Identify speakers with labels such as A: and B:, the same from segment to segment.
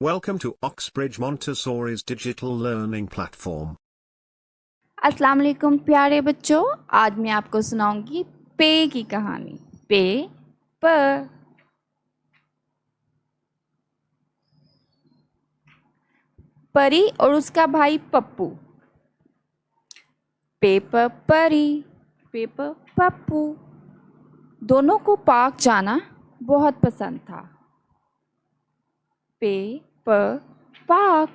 A: Welcome to Oxbridge Montessori's digital learning platform.
B: अस्सलाम वालेकुम प्यारे बच्चों। आज मैं आपको सुनाऊंगी पे की कहानी। पे प परी और उसका भाई पप्पू। पे प परी, पे प पप्पू। दोनों को पार्क जाना बहुत पसंद था। पे प पार्क।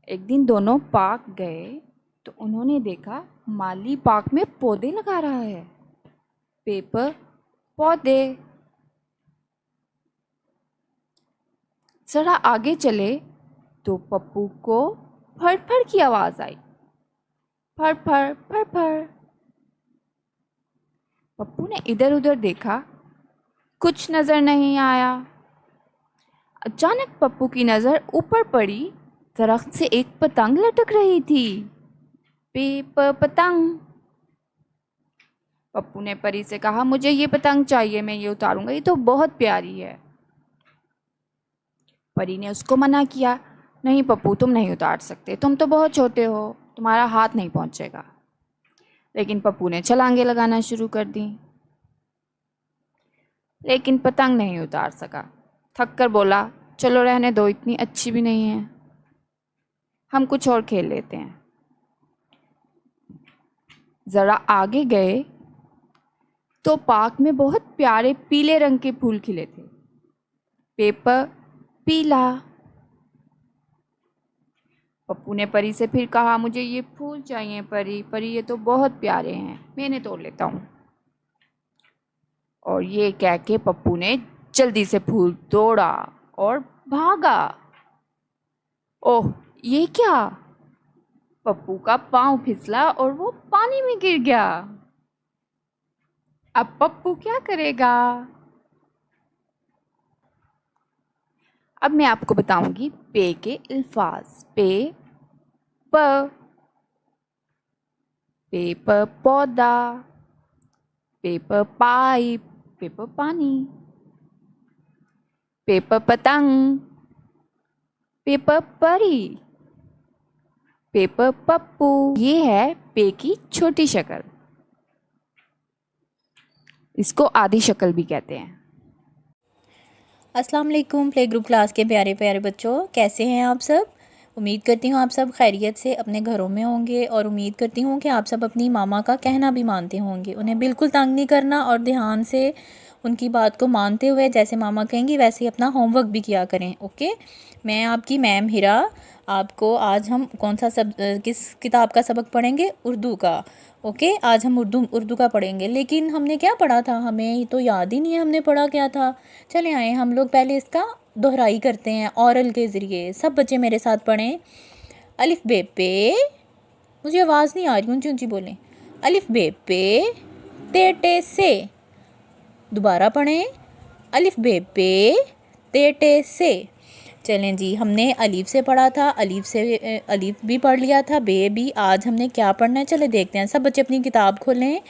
B: एक दिन दोनों पार्क गए तो उन्होंने देखा माली पार्क में पौधे लगा रहा है। पेपर पौधे। जरा आगे चले तो पप्पू को फड़ की आवाज आई। फड़ फड़ फड़ फड़। पप्पू ने इधर उधर देखा, कुछ नजर नहीं आया। अचानक पप्पू की नजर ऊपर पड़ी। दरख्त से एक पतंग लटक रही थी। पतंग। पप्पू ने परी से कहा, मुझे ये पतंग चाहिए, मैं ये उतारूंगा, ये तो बहुत प्यारी है। परी ने उसको मना किया, नहीं पप्पू, तुम नहीं उतार सकते, तुम तो बहुत छोटे हो, तुम्हारा हाथ नहीं पहुंचेगा। लेकिन पप्पू ने छलांगे लगाना शुरू कर दी, लेकिन पतंग नहीं उतार सका। थक कर बोला, चलो रहने दो, इतनी अच्छी भी नहीं है, हम कुछ और खेल लेते हैं। जरा आगे गए तो पार्क में बहुत प्यारे पीले रंग के फूल खिले थे। पेपर पीला। पप्पू ने परी से फिर कहा, मुझे ये फूल चाहिए परी, परी ये तो बहुत प्यारे हैं, मैंने तोड़ लेता हूँ। और ये कह के पप्पू ने जल्दी से फूल तोड़ा और भागा। ओह, ये क्या! पप्पू का पांव फिसला और वो पानी में गिर गया। अब पप्पू क्या करेगा? अब मैं आपको बताऊंगी पे के अल्फाज। प पेपर पौधा, पेपर पाइप, पेपर पानी, पेपर पतंग, पेपर परी, पेपर पप्पू। ये है पे की छोटी शक्ल, इसको आधी शक्ल भी कहते हैं।
C: अस्सलाम वालेकुम प्ले ग्रुप क्लास के प्यारे प्यारे बच्चों, कैसे हैं आप सब। उम्मीद करती हूँ आप सब खैरियत से अपने घरों में होंगे और उम्मीद करती हूँ कि आप सब अपनी मामा का कहना भी मानते होंगे। उन्हें बिल्कुल तंग नहीं करना और ध्यान से उनकी बात को मानते हुए जैसे मामा कहेंगी वैसे ही अपना होमवर्क भी किया करें। ओके, मैं आपकी मैम हिरा। आपको आज हम कौन सा किस किताब का सबक पढ़ेंगे? उर्दू का। ओके, आज हम उर्दू का पढ़ेंगे। लेकिन हमने क्या पढ़ा था, हमें तो याद ही नहीं है हमने पढ़ा क्या था। चले आए हम लोग पहले इसका दोहराई करते हैं औरल के ज़रिए। सब बच्चे मेरे साथ पढ़ें। अलिफ बे पे, मुझे आवाज़ नहीं आ रही, ऊंची ऊंची बोलें। अलिफ बे पे ते टे से। दोबारा पढ़ें, अलिफ बे पे ते टे से। चलें जी, हमने अलीफ से पढ़ा था, अलीफ भी पढ़ लिया था, बे भी। आज हमने क्या पढ़ना है, चले देखते हैं। सब बच्चे अपनी किताब खोलें।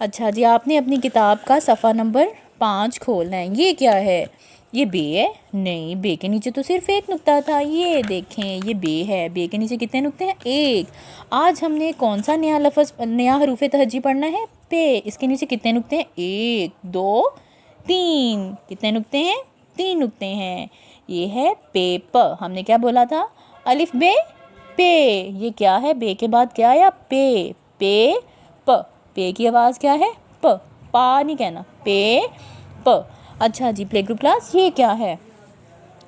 C: अच्छा जी, आपने अपनी किताब का सफ़ा नंबर 5 खोलना है। ये क्या है? ये बे है? नहीं, बे के नीचे तो सिर्फ एक नुक्ता था। ये देखें, ये बे है। बे के नीचे कितने नुक्ते हैं? एक। आज हमने कौन सा नया हरूफ तहज्जी पढ़ना है? पे। इसके नीचे कितने नुक्ते हैं? 1 2 3। कितने नुक्ते हैं? 3 नुक्ते हैं। ये है पे प। हमने क्या बोला था? अलिफ बे पे। ये क्या है? बे के बाद क्या आया? पे। पे प। पे की आवाज़ क्या है? प। पा नहीं कहना, पे प। अच्छा जी प्ले ग्रुप क्लास, ये क्या है?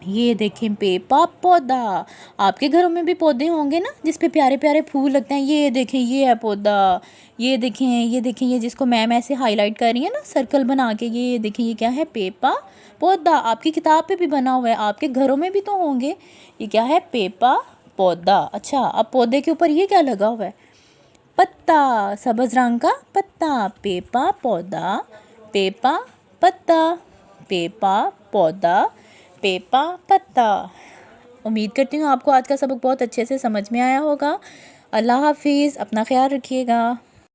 C: ये देखें, पेपा पौधा। आपके घरों में भी पौधे होंगे ना जिस पे प्यारे प्यारे फूल लगते हैं। ये देखें, ये है पौधा। ये देखें, ये देखें, ये जिसको मैम ऐसे हाईलाइट कर रही है ना सर्कल बना के, ये देखें, ये क्या है? पेपा पौधा। आपकी किताब पे भी बना हुआ है, आपके घरों में भी तो होंगे। ये क्या है? पेपा पौधा। अच्छा, अब पौधे के ऊपर ये क्या लगा हुआ है? पत्ता, सब्ज रंग का पत्ता। पेपा पौधा, पेपा पत्ता, पेपा पौधा, पेपा पत्ता। उम्मीद करती हूँ आपको आज का सबक बहुत अच्छे से समझ में आया होगा। अल्लाह हाफिज़, अपना ख्याल रखिएगा।